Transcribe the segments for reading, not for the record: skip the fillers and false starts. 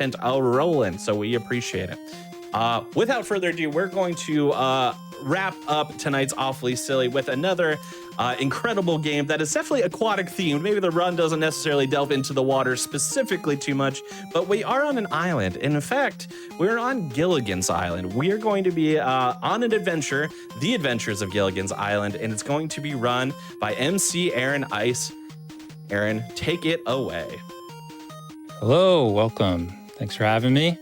content rolling, so we appreciate it. Without further ado, we're going to wrap up tonight's Awfully Silly with another incredible game that is definitely aquatic themed. Maybe the run doesn't necessarily delve into the water specifically too much, but we are on an island. And in fact, we're on Gilligan's Island. We are going to be on an adventure, The Adventures of Gilligan's Island, and it's going to be run by MC Aaron Ice. Aaron, take it away. Hello, welcome. Thanks for having me.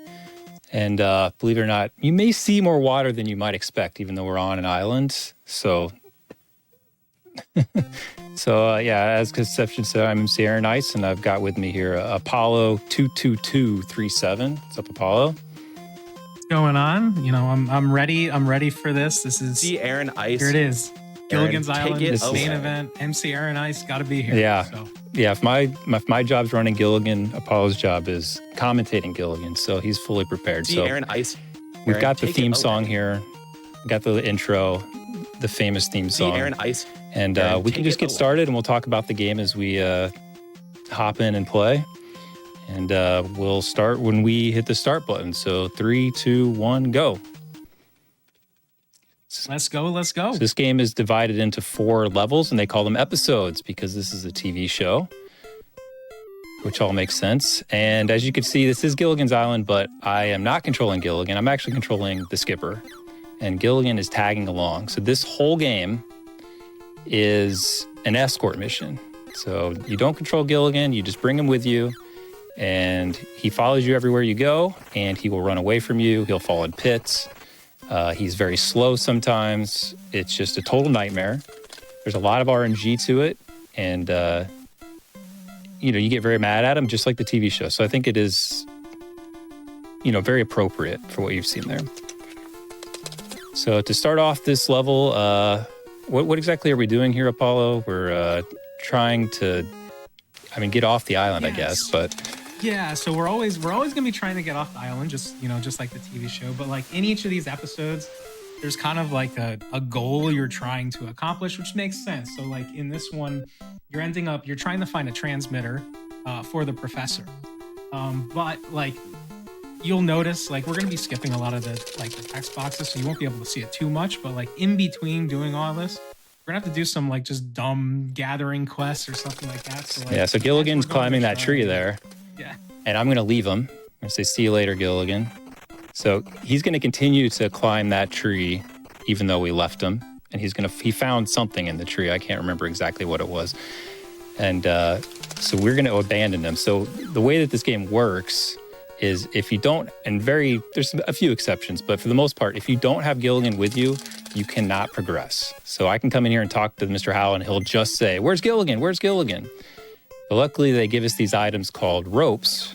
And believe it or not, you may see more water than you might expect, even though we're on an island. So, as Conception said, I'm MC Aaron Ice, and I've got with me here Apollo 22237. What's up, Apollo? What's going on? You know, I'm ready. I'm ready for this. This is MC Aaron Ice. Here it is. Gilligan's Island, this main event. MC Aaron Ice, got to be here. Yeah. So. Yeah, if my job's running Gilligan, Apollo's job is commentating Gilligan, so he's fully prepared. MC So Aaron Ice. we've got the theme song here. We got the intro, the famous theme song. Aaron Ice. And Aaron, we can just get started, and we'll talk about the game as we hop in and play. And we'll start when we hit the start button. So 3, 2, 1, go. Let's go. So this game is divided into 4 levels, and they call them episodes because this is a TV show, which all makes sense. And as you can see, this is Gilligan's Island, but I am not controlling Gilligan. I'm actually controlling the skipper, and Gilligan is tagging along. So this whole game is an escort mission. So you don't control Gilligan, you just bring him with you, and he follows you everywhere you go, and he will run away from you. He'll fall in pits. He's very slow sometimes. It's just a total nightmare. There's a lot of RNG to it, and you get very mad at him, just like the TV show. So I think it is, very appropriate for what you've seen there. So to start off this level, what exactly are we doing here, Apollo? We're trying to, get off the island, yes. I guess, but. Yeah, so we're always gonna be trying to get off the island, just like the TV show. But like in each of these episodes, there's kind of like a goal you're trying to accomplish, which makes sense. So like in this one, you're trying to find a transmitter for the professor. But like you'll notice, like we're gonna be skipping a lot of the text boxes, so you won't be able to see it too much. But like in between doing all this, we're gonna have to do some like just dumb gathering quests or something like that. So like, so Gilligan's climbing that tree there. Yeah. And I'm going to leave him. I'm going to say, see you later, Gilligan. So he's going to continue to climb that tree, even though we left him. And he found something in the tree. I can't remember exactly what it was. And so we're going to abandon him. So the way that this game works is if you don't, there's a few exceptions, but for the most part, if you don't have Gilligan with you, you cannot progress. So I can come in here and talk to Mr. Howell, and he'll just say, where's Gilligan? Where's Gilligan? But luckily, they give us these items called ropes.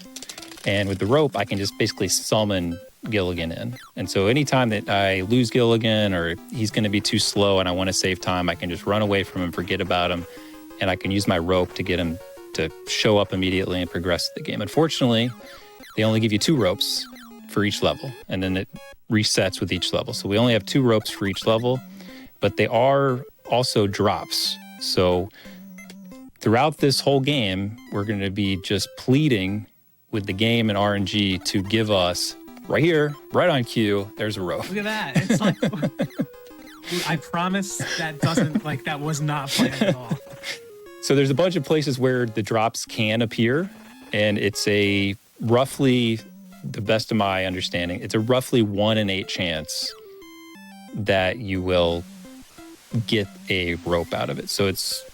And with the rope, I can just basically summon Gilligan in. And so anytime that I lose Gilligan or he's going to be too slow and I want to save time, I can just run away from him, forget about him, and I can use my rope to get him to show up immediately and progress the game. Unfortunately, they only give you 2 ropes for each level, and then it resets with each level. So we only have 2 ropes for each level, but they are also drops. So throughout this whole game, we're going to be just pleading with the game and RNG to give us, right here, right on cue, there's a rope. Look at that. It's like, I promise that was not planned at all. So there's a bunch of places where the drops can appear, and it's a roughly, the best of my understanding, it's a roughly 1 in 8 chance that you will get a rope out of it. So it's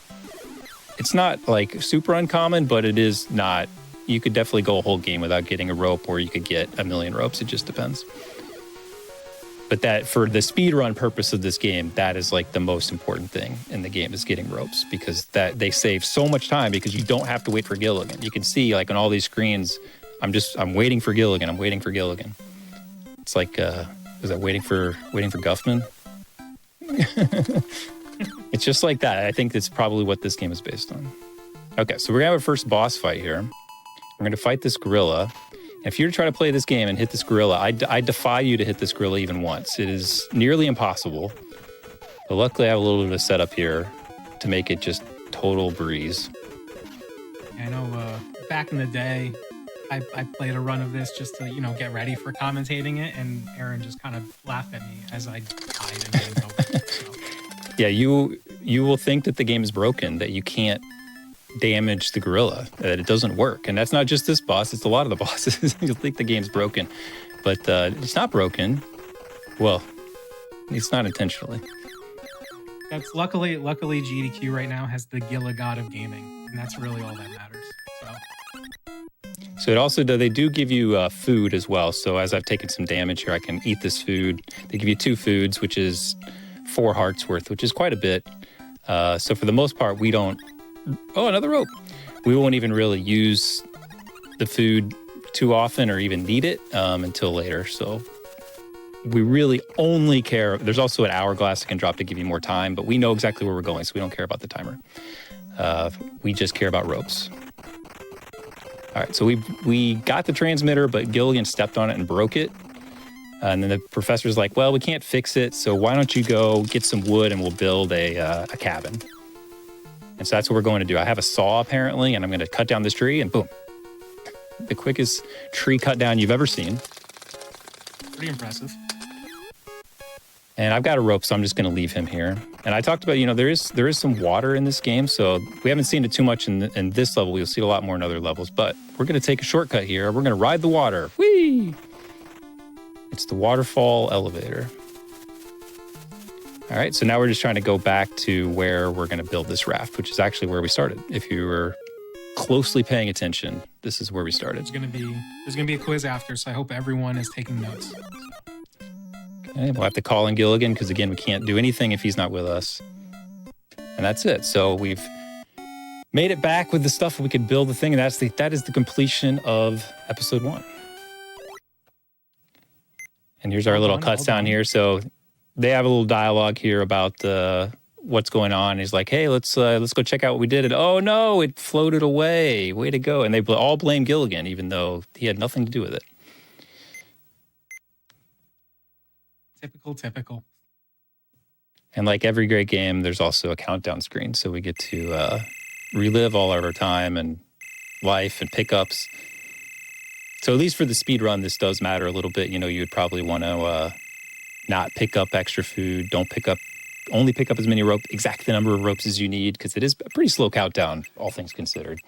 not like super uncommon, but it is not, you could definitely go a whole game without getting a rope, or you could get a million ropes. It just depends. But that, for the speed run purpose of this game, that is like the most important thing in the game, is getting ropes, because that they save so much time, because you don't have to wait for Gilligan. You can see like on all these screens, I'm waiting for Gilligan. I'm waiting for Gilligan. It's like, is that waiting for Guffman? It's just like that. I think that's probably what this game is based on. Okay, so we're gonna have a first boss fight here. We're gonna fight this gorilla. If you're to try to play this game and hit this gorilla, I defy you to hit this gorilla even once. It is nearly impossible. But luckily I have a little bit of setup here to make it just total breeze. I know back in the day, I played a run of this just to, get ready for commentating it, and Aaron just kind of laughed at me as I died and game's over. So. Yeah, you will think that the game is broken, that you can't damage the gorilla, that it doesn't work. And that's not just this boss, it's a lot of the bosses. You'll think the game's broken, but it's not broken. Well, it's not intentionally. That's luckily GDQ right now has the Gilligan of gaming, and that's really all that matters. So it also they do give you food as well. So as I've taken some damage here, I can eat this food. They give you 2 foods, which is 4 hearts worth, which is quite a bit. So for the most part, we don't. Oh, another rope. We won't even really use the food too often or even need it until later. So we really only care. There's also an hourglass that can drop to give you more time, but we know exactly where we're going, so we don't care about the timer. We just care about ropes. All right, so we got the transmitter, but Gilligan stepped on it and broke it. And then the professor's like, well, we can't fix it, so why don't you go get some wood and we'll build a cabin. And so that's what we're going to do. I have a saw, apparently, and I'm going to cut down this tree, and boom. The quickest tree cut down you've ever seen. Pretty impressive. And I've got a rope, so I'm just going to leave him here. And I talked about, there is some water in this game, so we haven't seen it too much in this level. We'll see it a lot more in other levels, but we're going to take a shortcut here. We're going to ride the water. Whee! It's the waterfall elevator. All right, so now we're just trying to go back to where we're going to build this raft, which is actually where we started. If you were closely paying attention, this is where we started. There's going to be a quiz after, so I hope everyone is taking notes. Okay, we'll have to call in Gilligan because, again, we can't do anything if he's not with us. And that's it. So we've made it back with the stuff we could build the thing, and that is the completion of episode 1. And here's our little cuts down here. So they have a little dialogue here about what's going on. He's like, hey, let's go check out what we did. And oh, no, it floated away. Way to go. And they all blame Gilligan, even though he had nothing to do with it. Typical. And like every great game, there's also a countdown screen. So we get to relive all of our time and life and pickups. So at least for the speed run, this does matter a little bit. You would probably want to not pick up extra food. Only pick up as many ropes, exact the number of ropes as you need, because it is a pretty slow countdown, all things considered.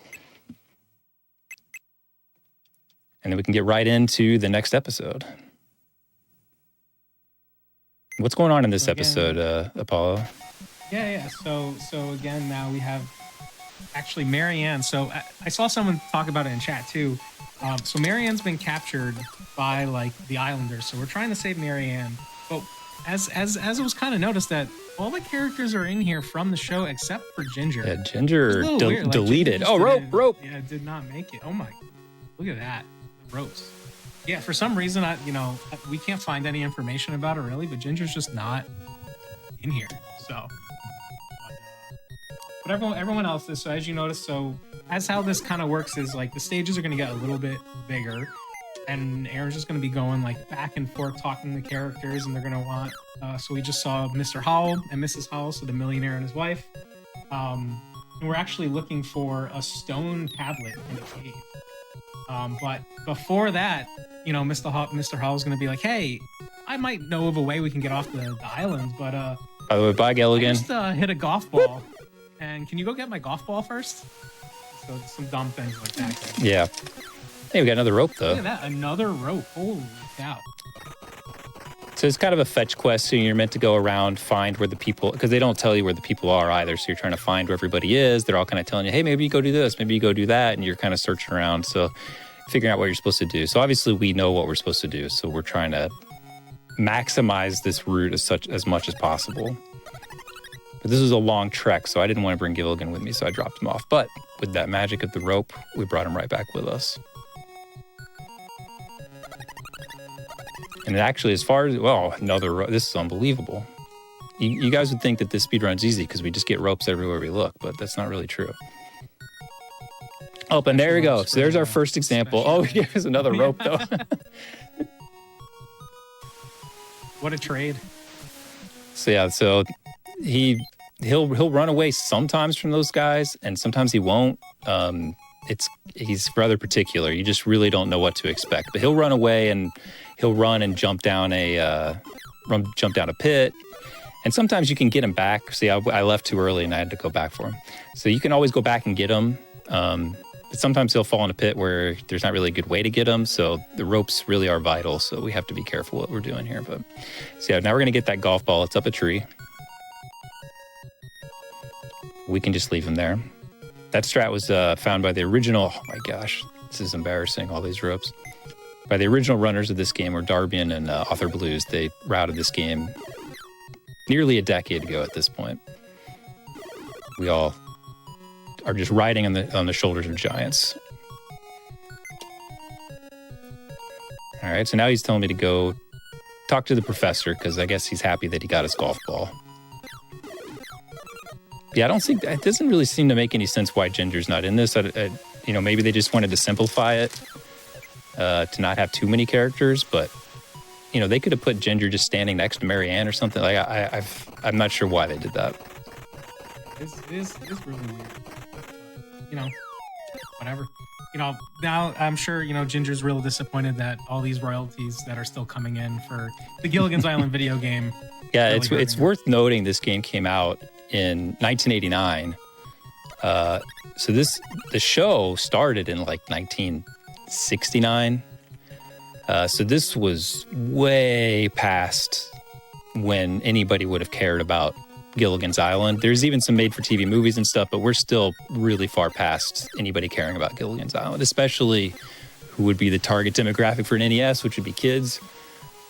And then we can get right into the next episode. What's going on in this episode, Apollo? Yeah. So again, now we have actually Marianne. So I saw someone talk about it in chat too. So Marianne's been captured by the Islanders. So we're trying to save Marianne. But as it was kind of noticed that all the characters are in here from the show except for Ginger. Yeah, Ginger deleted. Ginger rope. Yeah, did not make it. Oh my, look at that, ropes. Yeah, for some reason, we can't find any information about her really, but Ginger's just not in here. So, but everyone else is. So as you notice, as how this kind of works is the stages are going to get a little bit bigger, and Aaron's just going to be going back and forth talking to characters, and they're going to want. So we just saw Mr. Howell and Mrs. Howell, so the millionaire and his wife. And we're actually looking for a stone tablet in a cave. But before that, Mr. Howell's going to be like, hey, I might know of a way we can get off the islands, but by the way, bye, Gilligan. I just hit a golf ball. And can you go get my golf ball first? So some dumb things like that. Yeah. Hey, we got another rope, though. Look at that, another rope. Holy cow. So it's kind of a fetch quest, so you're meant to go around, find where the people, because they don't tell you where the people are either, so you're trying to find where everybody is. They're all kind of telling you, hey, maybe you go do this, maybe you go do that, and you're kind of searching around, so figuring out what you're supposed to do. So obviously we know what we're supposed to do, so we're trying to maximize this route as much as possible. But this was a long trek, so I didn't want to bring Gilligan with me, so I dropped him off. But with that magic of the rope, we brought him right back with us. And actually, as far as, another rope, this is unbelievable. You guys would think that this speedrun's easy because we just get ropes everywhere we look, but that's not really true. Oh, and there we go. So there's our first example. Oh, here's another rope, though. What a trade. So he'll run away sometimes from those guys, and sometimes he won't. he's rather particular. You just really don't know what to expect. But he'll run away and he'll run and jump down a pit. And sometimes you can get him back. See, I left too early and I had to go back for him. So you can always go back and get him. But sometimes he'll fall in a pit where there's not really a good way to get him. So the ropes really are vital. So we have to be careful what we're doing here. But so yeah, now we're going to get that golf ball. It's up a tree. We can just leave him there. That strat was found by the original, oh my gosh, this is embarrassing, all these ropes. By the original runners of this game were Darbian and Author Blues. They routed this game nearly a decade ago at this point. We all are just riding on the shoulders of giants. All right, so now he's telling me to go talk to the professor because I guess he's happy that he got his golf ball. Yeah, I don't think it doesn't really seem to make any sense why Ginger's not in this. Maybe they just wanted to simplify it to not have too many characters, but they could have put Ginger just standing next to Marianne or something. Like I'm not sure why they did that. It's really weird. Whatever. Now I'm sure Ginger's real disappointed that all these royalties that are still coming in for the Gilligan's Island video game. Yeah, it's worth noting this game came out in 1989. So the show started in like 1969. So this was way past when anybody would have cared about Gilligan's Island. There's even some made-for-TV movies and stuff, but we're still really far past anybody caring about Gilligan's Island, especially who would be the target demographic for an NES, which would be kids.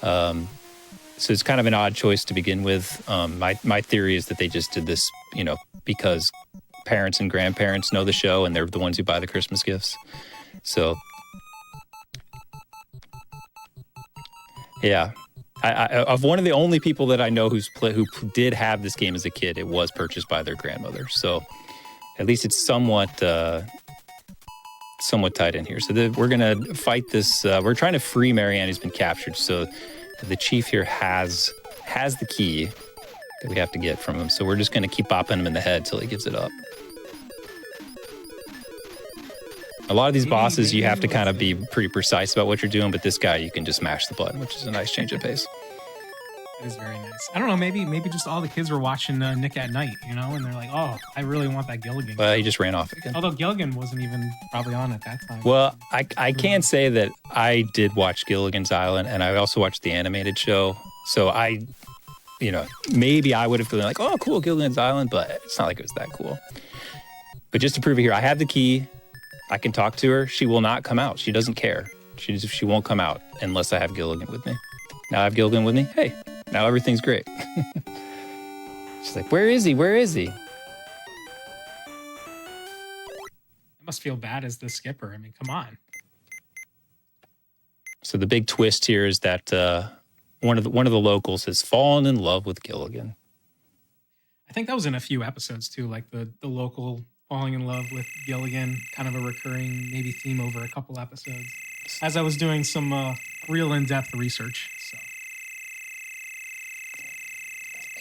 So it's kind of an odd choice to begin with. My theory is that they just did this, because parents and grandparents know the show and they're the ones who buy the Christmas gifts. So, yeah. Of one of the only people that I know who did have this game as a kid, it was purchased by their grandmother. So at least it's somewhat tied in here. So we're going to fight this. We're trying to free Marianne who's been captured. So the chief here has the key that we have to get from him. So we're just going to keep bopping him in the head till he gives it up. A lot of these bosses, you have to kind of be pretty precise about what you're doing, but this guy, you can just mash the button, which is a nice change of pace. It is very nice. I don't know, maybe just all the kids were watching Nick at Night, and they're like, oh, I really want that Gilligan. Well, he just ran off again. Although Gilligan wasn't even probably on at that time. Well, I can say that I did watch Gilligan's Island, and I also watched the animated show. So maybe I would have been like, oh, cool, Gilligan's Island, but it's not like it was that cool. But just to prove it here, I have the key. I can talk to her. She will not come out. She doesn't care. She won't come out unless I have Gilligan with me. Now I have Gilligan with me. Hey, now everything's great. She's like, where is he? Where is he? I must feel bad as the skipper. I mean, come on. So the big twist here is that one of the locals has fallen in love with Gilligan. I think that was in a few episodes too, like the local falling in love with Gilligan, kind of a recurring maybe theme over a couple episodes. As I was doing some real in-depth research. So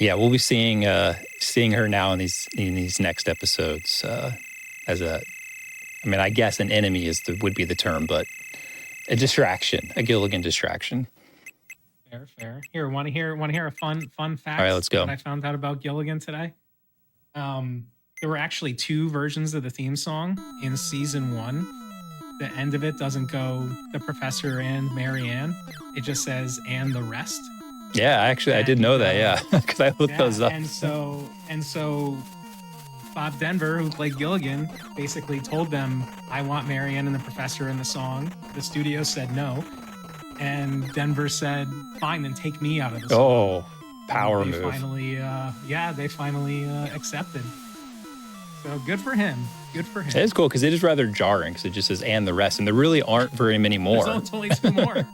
yeah, we'll be seeing her now in these next episodes as I guess an enemy would be the term, but a distraction, a Gilligan distraction. Fair. Here, want to hear a fun fact? All right, let's go. That I found out about Gilligan today. There were actually 2 versions of the theme song in season 1. The end of it doesn't go the professor and Marianne. It just says "and the rest." Yeah, actually, I did know that. Yeah, because I looked those up. And so, Bob Denver, who played Gilligan, basically told them, "I want Marianne and the professor in the song." The studio said no, and Denver said, "Fine, then take me out of the song." Oh, power move! They finally accepted. So good for him. Good for him. It is cool because it is rather jarring because it just says "and the rest," and there really aren't very many more. There's only 2 more.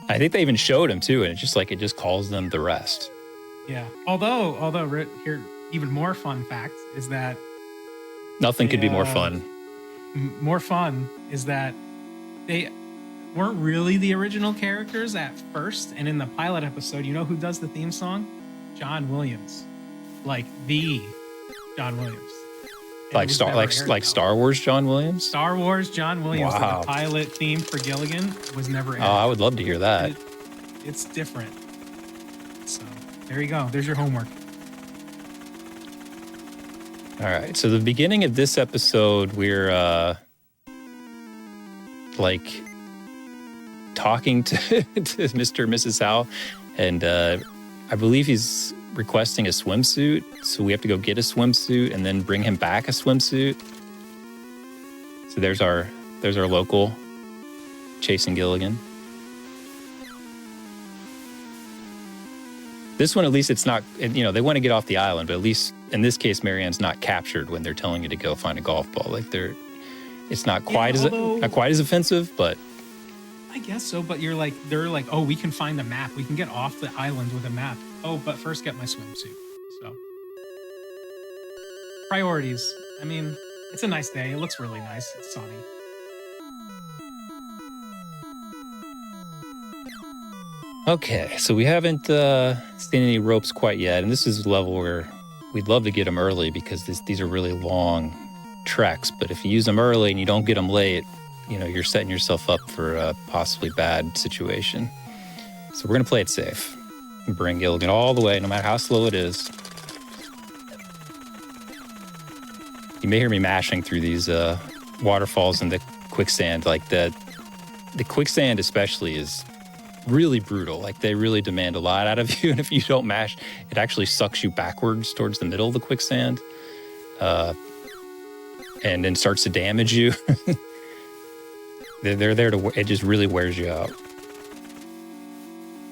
I think they even showed him too, and it just calls them the rest. Yeah. Although here, even more fun fact is that nothing could be more fun. More fun is that they weren't really the original characters at first, and in the pilot episode, you know who does the theme song? John Williams. Like the John Williams. and it was never aired, though. Star Wars John Williams. Star Wars John Williams, Wow. the pilot theme for Gilligan, was never aired. Oh, I would love to hear that. It's different. So there you go. There's your homework. All right. So the beginning of this episode, we're like talking to Mr. and Mrs. Howe, and I believe he's requesting a swimsuit. So we have to go get a swimsuit and then bring him back a swimsuit. So there's our local chasing Gilligan. This one, at least it's not, you know, they want to get off the island, but at least in this case, Marianne's not captured when they're telling you to go find a golf ball. Like it's not quite not quite as offensive, but I guess so. But they're like, oh, we can find a map. We can get off the island with a map. Oh, but first get my swimsuit. So priorities. I mean, it's a nice day. It looks really nice. It's sunny. okay. So we haven't seen any ropes quite yet, and this is a level where we'd love to get them early because these are really long treks. But if you use them early and you don't get them late, you know, you're setting yourself up for a possibly bad situation. So we're gonna play it safe and bring Gilligan all the way, no matter how slow it is. You may hear me mashing through these waterfalls and the quicksand. Like the quicksand especially is really brutal. Like they really demand a lot out of you, and if you don't mash, it actually sucks you backwards towards the middle of the quicksand, and then starts to damage you. They're there to. It just really wears you out. All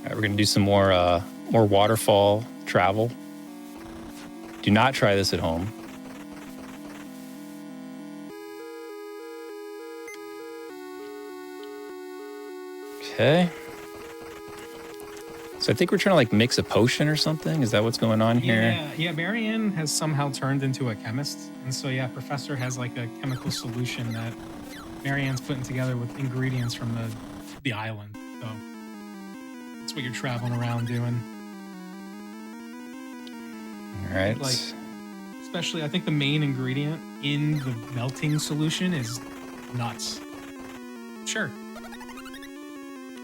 right, we're gonna do some more waterfall travel. Do not try this at home. Okay. So I think we're trying to like mix a potion or something. Is that what's going on here? Yeah. Marianne has somehow turned into a chemist, and so yeah, Professor has like a chemical solution that Marianne's putting together with ingredients from the island. So that's what you're traveling around doing. All right. Like, especially, I think the main ingredient in the melting solution is nuts. Sure.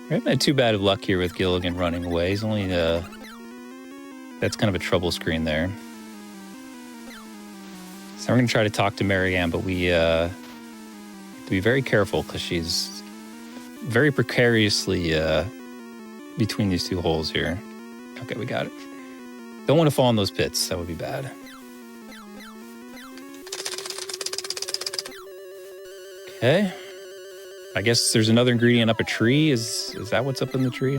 We haven't had too bad of luck here with Gilligan running away. He's only, that's kind of a trouble screen there. So we're going to try to talk to Marianne, but we have to be very careful because she's very precariously between these two holes here. Okay, we got it. Don't want to fall in those pits. That would be bad. Okay. I guess there's another ingredient up a tree. Is that what's up in the tree?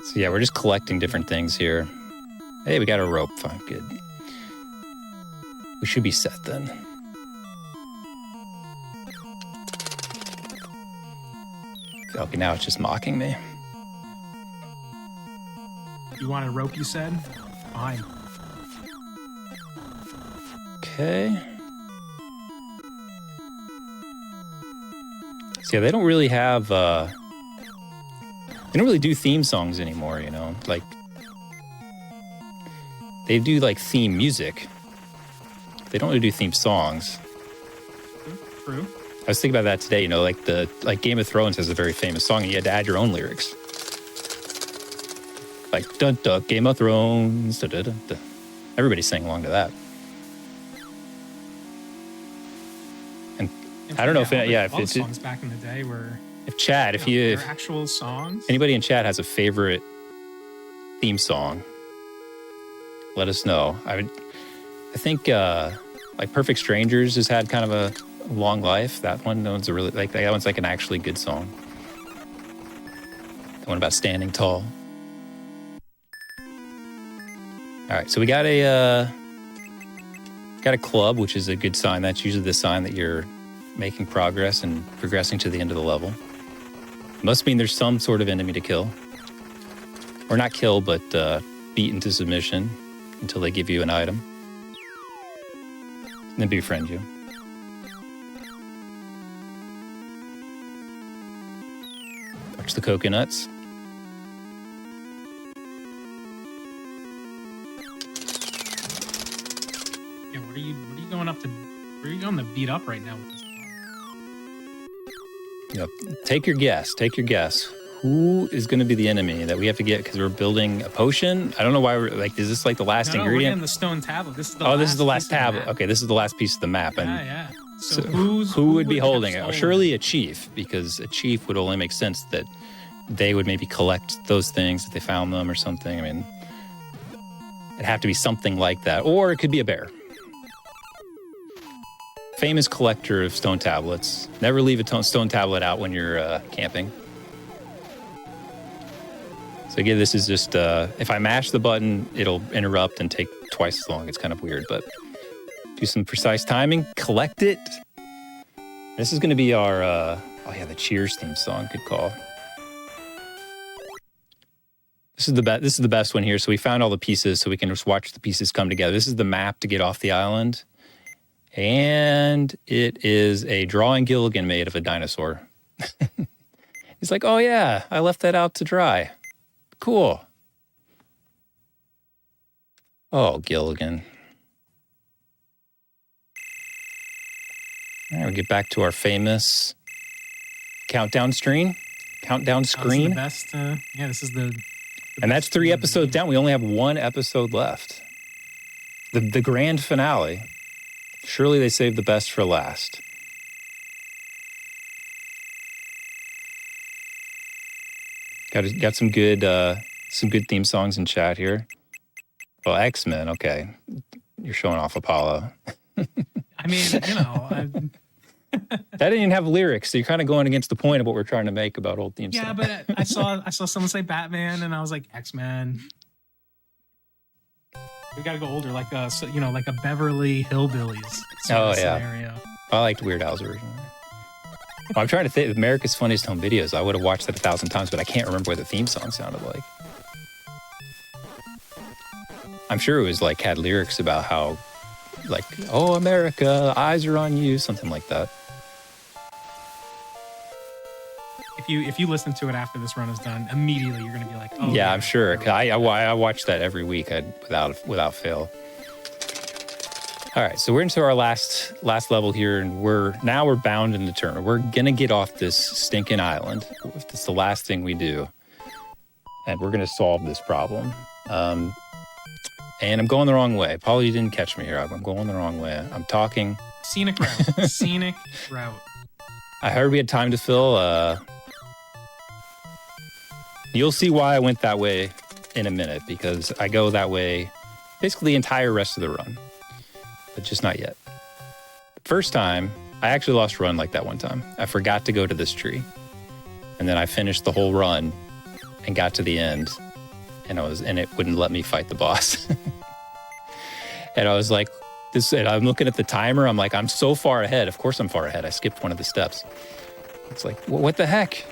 So yeah, we're just collecting different things here. Hey, we got a rope. Fine, good. We should be set then. Okay, now it's just mocking me. You want a rope, you said? Fine. Okay. So yeah, they don't really have, they don't really do theme songs anymore, you know? Like, they do, like, theme music. They don't really do theme songs. True. I was thinking about that today, you know, like Game of Thrones has a very famous song, and you had to add your own lyrics. Like, dun dun, Game of Thrones, dun dun dun dun. Everybody sang along to that. I don't know if it's songs back in the day were if actual songs. Anybody in chat has a favorite theme song, let us know. I think like Perfect Strangers has had kind of a long life. That one's a really that one's like an actually good song. The one about standing tall. All right, so we got a club, which is a good sign. That's usually the sign that you're making progress and progressing to the end of the level. Must mean there's some sort of enemy to kill. Or not kill, but beat into submission until they give you an item. And then befriend you. Watch the coconuts. Yeah, what are you going up to? beat up right now with this. You know, take your guess. Take your guess. Who is going to be the enemy that we have to get because we're building a potion? I don't know why we're like. Is this like the last No, we're ingredient? getting the stone tablet. This is the This is the last piece of the tablet. map. Okay, this is the last piece of the map. And Yeah. so So who would be have holding it? stolen Surely a chief, because a chief would only make sense that they would maybe collect those things if they found them or something. I mean, it'd have to be something like that, or it could be a bear. Famous collector of stone tablets. Never leave a stone tablet out when you're camping. So again, this is just, if I mash the button, it'll interrupt and take twice as long. It's kind of weird, but do some precise timing, collect it. This is going to be our, the Cheers theme song, good call. This is the best one here. So we found all the pieces so we can just watch the pieces come together. This is the map to get off the island. And it is a drawing Gilligan made of a dinosaur. He's like, oh yeah, I left that out to dry. Cool. Oh, Gilligan. All right, we'll get back to our famous countdown screen. Countdown screen. This is the best. This is the And that's 3 episodes down. We only have 1 episode left. The grand finale. Surely they saved the best for last. Got some good theme songs in chat here. Well, X-Men, okay. You're showing off Apollo. I mean, you know. That didn't even have lyrics, so you're kind of going against the point of what we're trying to make about old theme Yeah, songs. but I saw someone say Batman, and I was like X-Men. We gotta go older, like a Beverly Hillbillies sort of scenario. I liked Weird Al's version. Well, I'm trying to think. America's Funniest Home Videos. I would have watched that 1,000 times, but I can't remember what the theme song sounded like. I'm sure it was like had lyrics about how, like, oh America, eyes are on you, something like that. If you listen to it after this run is done, immediately you're gonna be like, oh Yeah, I'm sure. 'Cause I watch that every week without fail. All right, so we're into our last level here, and we're bound and determined. We're gonna get off this stinking island. It's the last thing we do, and we're gonna solve this problem. And I'm going the wrong way. Paul, you didn't catch me here. I'm going the wrong way. I'm talking. Scenic route. Scenic route. I heard we had time to fill. You'll see why I went that way in a minute, because I go that way basically the entire rest of the run, but just not yet. First time, I actually lost run like that one time. I forgot to go to this tree, and then I finished the whole run and got to the end, and it wouldn't let me fight the boss. And I was like, and I'm looking at the timer. I'm like, I'm so far ahead. Of course I'm far ahead. I skipped one of the steps. It's like, what the heck?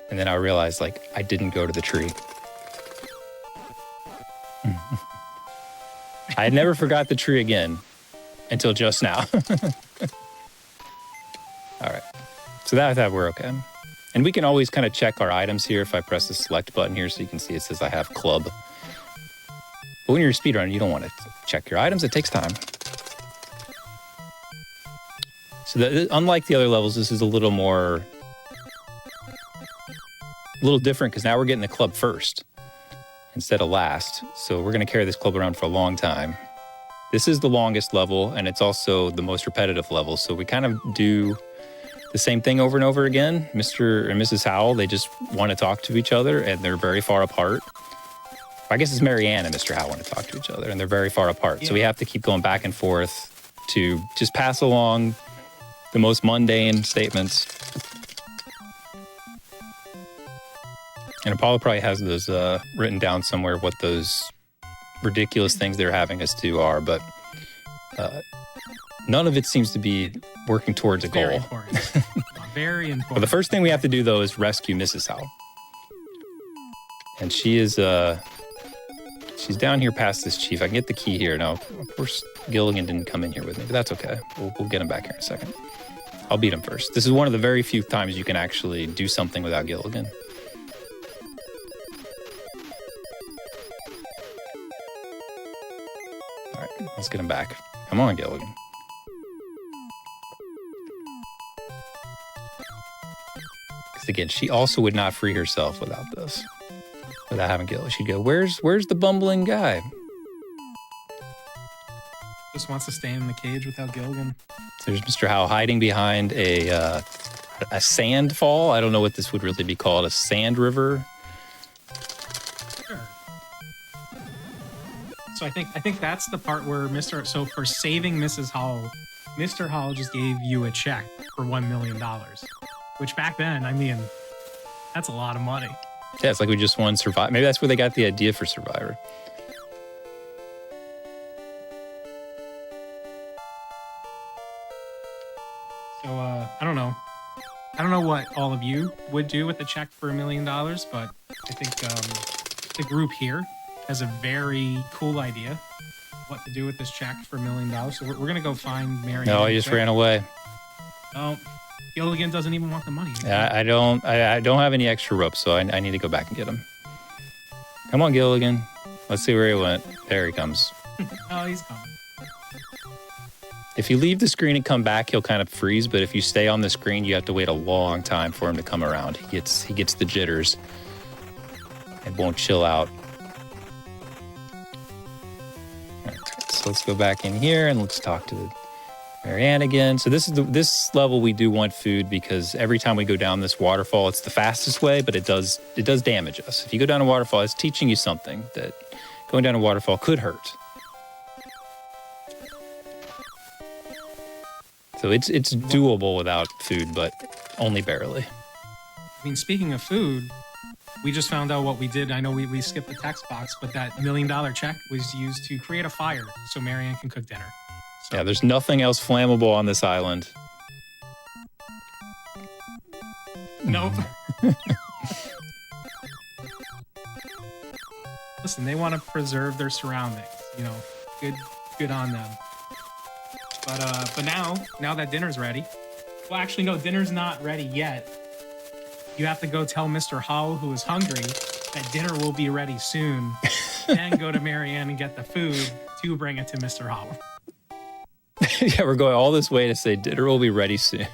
And then I realized, like, I didn't go to the tree. I had never forgot the tree again until just now. All right. So that I thought we're okay. And we can always kind of check our items here if I press the select button here, so you can see it says I have club. But when you're a speedrunner, you don't want to check your items. It takes time. So unlike the other levels, this is a little different, because now we're getting the club first instead of last. So we're going to carry this club around for a long time. This is the longest level, and it's also the most repetitive level. So we kind of do the same thing over and over again. Mr. and Mrs. Howell, they just want to talk to each other, and they're very far apart. I guess it's Mary Ann and Mr. Howell want to talk to each other, and they're very far apart. Yeah. So we have to keep going back and forth to just pass along the most mundane statements. And Apollo probably has those written down somewhere, what those ridiculous things they're having us do are, but none of it seems to be working towards a goal. Very important. Very important. But the first thing we have to do, though, is rescue Mrs. Howell. And she is, she's down here past this chief. I can get the key here. Now, of course, Gilligan didn't come in here with me, but that's okay. We'll get him back here in a second. I'll beat him first. This is one of the very few times you can actually do something without Gilligan. All right, let's get him back. Come on, Gilligan. 'Cause again, she also would not free herself without this, without having Gil. She'd go, "Where's the bumbling guy?" Just wants to stay in the cage without Gilligan. There's Mr. Howe hiding behind a sand fall. I don't know what this would really be called, a sand river. Sure. So I think that's the part where So for saving Mrs. Howell, Mr. Howell just gave you a check for $1 million, which back then, I mean, that's a lot of money. Yeah, it's like we just won Survivor. Maybe that's where they got the idea for Survivor. So I don't know. I don't know what all of you would do with a check for $1 million, but I think the group here has a very cool idea what to do with this check for $1 million. So we're gonna go find Mary. No, he just ran away. Oh, Gilligan doesn't even want the money. Yeah, I don't have any extra ropes, so I need to go back and get him. Come on, Gilligan. Let's see where he went. There he comes. Oh, he's coming. If you leave the screen and come back, he'll kind of freeze. But if you stay on the screen, you have to wait a long time for him to come around. He gets the jitters and won't chill out. Okay, so let's go back in here and let's talk to Marianne again. So this level we do want food because every time we go down this waterfall, it's the fastest way, but it does damage us. If you go down a waterfall, it's teaching you something that going down a waterfall could hurt. So it's doable without food, but only barely. I mean, speaking of food, we just found out what we did. I know we skipped the text box, but that $1 million check was used to create a fire so Marianne can cook dinner. So, Yeah, there's nothing else flammable on this island. nope. Listen, they want to preserve their surroundings. You know, good on them. But now that dinner's ready. Well, actually, no, dinner's not ready yet. You have to go tell Mr. Howell, who is hungry, that dinner will be ready soon. Then go to Marianne and get the food to bring it to Mr. Howell. Yeah, we're going all this way to say dinner will be ready soon.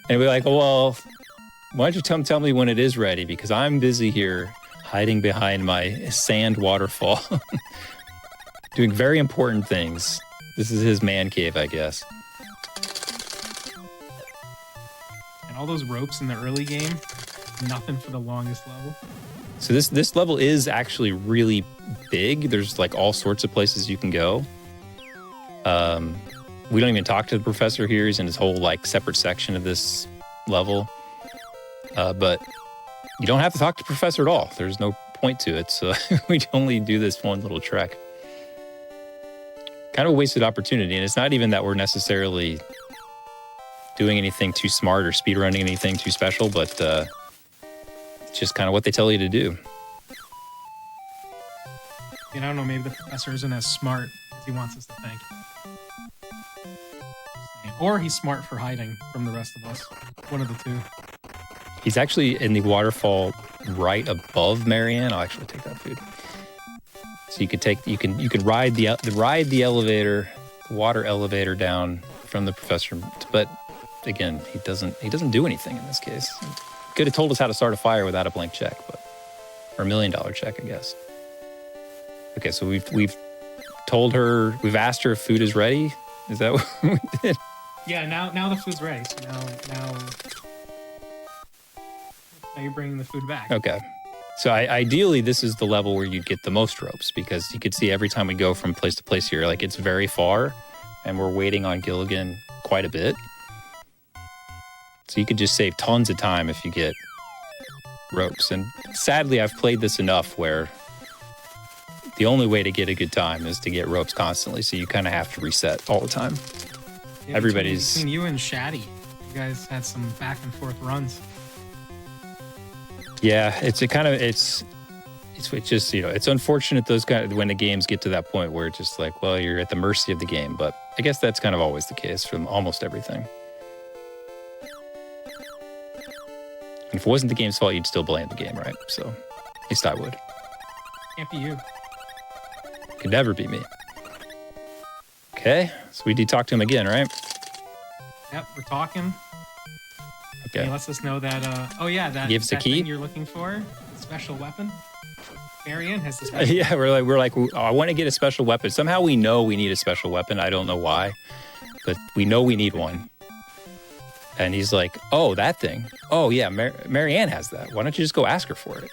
And we're like, well, why don't you tell me when it is ready? Because I'm busy here hiding behind my sand waterfall, doing very important things. This is his man cave, I guess. And all those ropes in the early game, nothing for the longest level. So this level is actually really big. There's like all sorts of places you can go. We don't even talk to the professor here. He's in his whole like separate section of this level. But you don't have to talk to the professor at all. There's no point to it. So we only do this one little trek. Kind of a wasted opportunity. And it's not even that we're necessarily doing anything too smart or speedrunning anything too special, but it's just kind of what they tell you to do. And I don't know, maybe the professor isn't as smart as he wants us to think. Or he's smart for hiding from the rest of us. One of the two. He's actually in the waterfall right above Marianne. I'll actually take that food. So you can ride the elevator, the water elevator down from the professor. But again, he doesn't do anything in this case. He could have told us how to start a fire without a blank check, or $1 million check, I guess. Okay, so we've asked her if food is ready. Is that what we did? Yeah, now the food's ready. So now you're bringing the food back. Okay. So ideally, this is the level where you'd get the most ropes, because you could see every time we go from place to place here, like it's very far and we're waiting on Gilligan quite a bit. So you could just save tons of time if you get ropes. And sadly, I've played this enough where the only way to get a good time is to get ropes constantly. So you kind of have to reset all the time. Yeah, Everybody's... Between you and Shaddy, you guys had some back and forth runs. Yeah, it's just, it's unfortunate when the games get to that point where it's just like, well, you're at the mercy of the game. But I guess that's kind of always the case from almost everything. And if it wasn't the game's fault, you'd still blame the game, right? So at least I would. Can't be you. Could never be me. Okay, so we did talk to him again, right? Yep, we're talking. Okay. He lets us know that, that, Gives the that key? thing you're looking for, special weapon. Marianne has the special Yeah, we're like, oh, I want to get a special weapon. Somehow we know we need a special weapon. I don't know why, but we know we need one. And he's like, oh, that thing. Oh, yeah, Marianne has that. Why don't you just go ask her for it?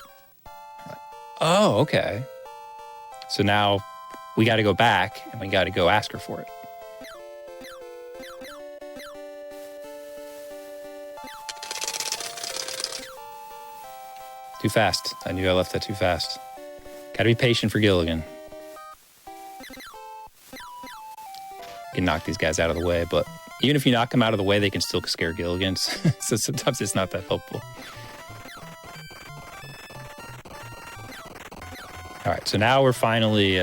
I'm like, oh, okay. So now we got to go back and we got to go ask her for it. Too fast. I knew I left that too fast. Gotta be patient for Gilligan. Can knock these guys out of the way, but even if you knock them out of the way, they can still scare Gilligan. So sometimes it's not that helpful. All right, so now we're finally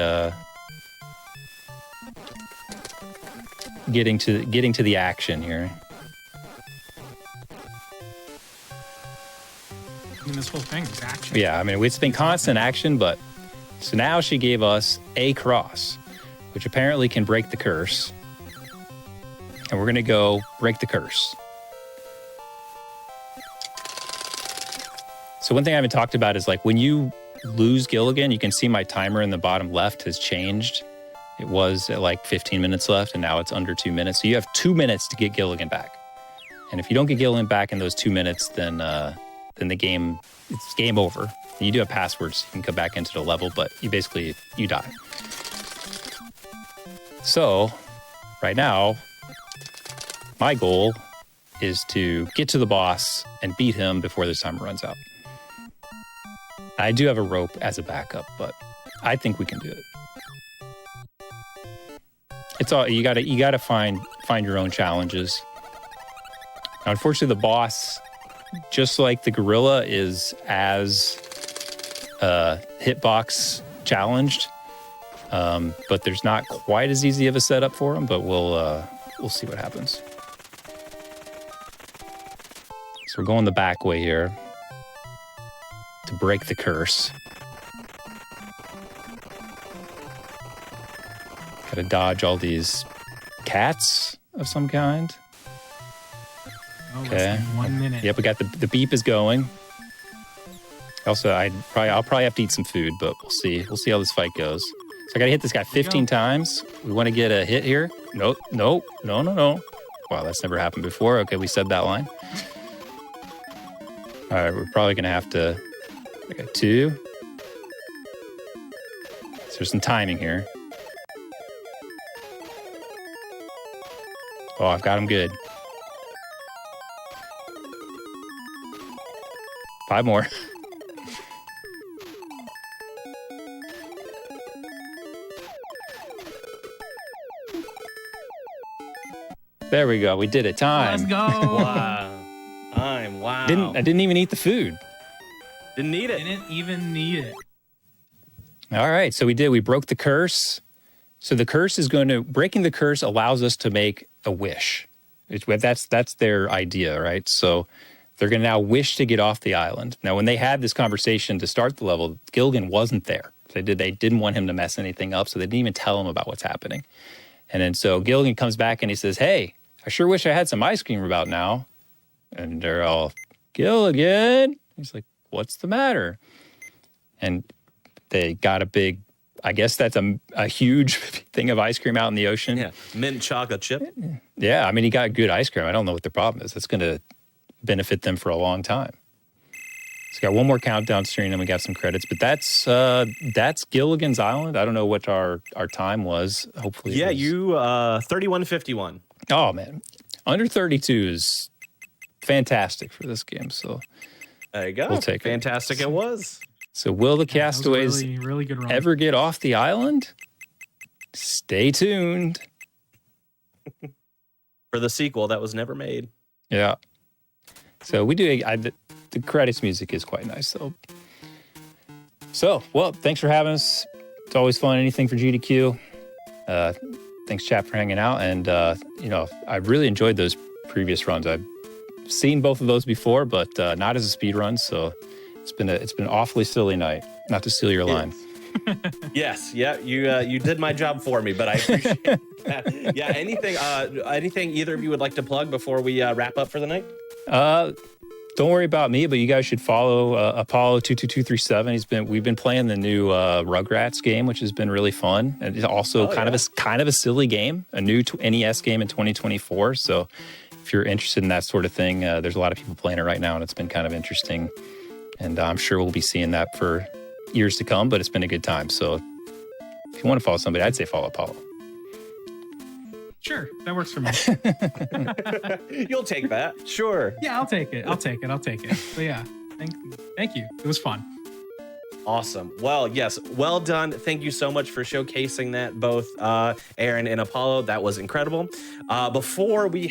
getting to the action here. I mean, this whole thing is action. Yeah, I mean, it's been constant action, but so now she gave us a cross, which apparently can break the curse. And we're going to go break the curse. So one thing I haven't talked about is like when you lose Gilligan, you can see my timer in the bottom left has changed. It was at like 15 minutes left, and now it's under 2 minutes. So you have 2 minutes to get Gilligan back. And if you don't get Gilligan back in those 2 minutes, then the game, it's game over. And you do have passwords, you can come back into the level, but you die. So right now, my goal is to get to the boss and beat him before this timer runs out. I do have a rope as a backup, but I think we can do it. It's all you gotta find your own challenges. Now, unfortunately, the boss, just like the gorilla, is as hitbox challenged, but there's not quite as easy of a setup for him. But we'll see what happens. So we're going the back way here to break the curse. Gotta dodge all these cats of some kind. Oh, Okay. less than 1 minute. Yep, we got the beep is going. Also, I'll probably have to eat some food, but we'll see. We'll see how this fight goes. So I gotta hit this guy 15 times. We want to get a hit here. Nope. No. Wow, that's never happened before. Okay, we said that line. All right, we're probably gonna have to. I got 2. So there's some timing here. Oh, I've got him good. 5 more. There we go. We did it. Time. Let's go. Wow. Wow. I didn't even eat the food. Didn't need it. Didn't even need it. All right. So we did. We broke the curse. So the curse is breaking the curse allows us to make a wish. That's their idea, right? So they're going to now wish to get off the island. Now, when they had this conversation to start the level, Gilligan wasn't there. They didn't want him to mess anything up, so they didn't even tell him about what's happening. And then so Gilligan comes back and he says, "Hey, I sure wish I had some ice cream about now." And they're all, "Gilligan." He's like, "What's the matter?" And they got a big, I guess that's a huge thing of ice cream out in the ocean. Yeah, mint chocolate chip. Yeah, I mean, he got good ice cream. I don't know what the problem is. It's going to benefit them for a long time. So got one more countdown screen and we got some credits, but that's Gilligan's Island. I don't know what our time was. Hopefully, Yeah, you 31:51. Oh man, under 32 is fantastic for this game. So There you go. We'll take it. Fantastic it was. So will the That was a castaways really, really good run. ever get off the island? Stay tuned. For the sequel that was never made. Yeah. So we do. The credits music is quite nice, though. So, well, thanks for having us. It's always fun. Anything for GDQ. Thanks, chat, for hanging out. And I really enjoyed those previous runs. I've seen both of those before, but not as a speed run. So it's been an awfully silly night. Not to steal your line. Yes, yeah, you did my job for me, but I appreciate that. Yeah, anything either of you would like to plug before we wrap up for the night? Don't worry about me, but you guys should follow Apollo 22237. We've been playing the new Rugrats game, which has been really fun. And it's also kind of a silly game, a new NES game in 2024. So if you're interested in that sort of thing, there's a lot of people playing it right now, and it's been kind of interesting. And I'm sure we'll be seeing that for years to come, but it's been a good time. So if you want to follow somebody, I'd say follow Apollo. Sure, that works for me. You'll take that. Sure. Yeah, I'll take it. But yeah, thank you. It was fun. Awesome. Well, yes, well done. Thank you so much for showcasing that, both Aaron and Apollo. That was incredible. Before we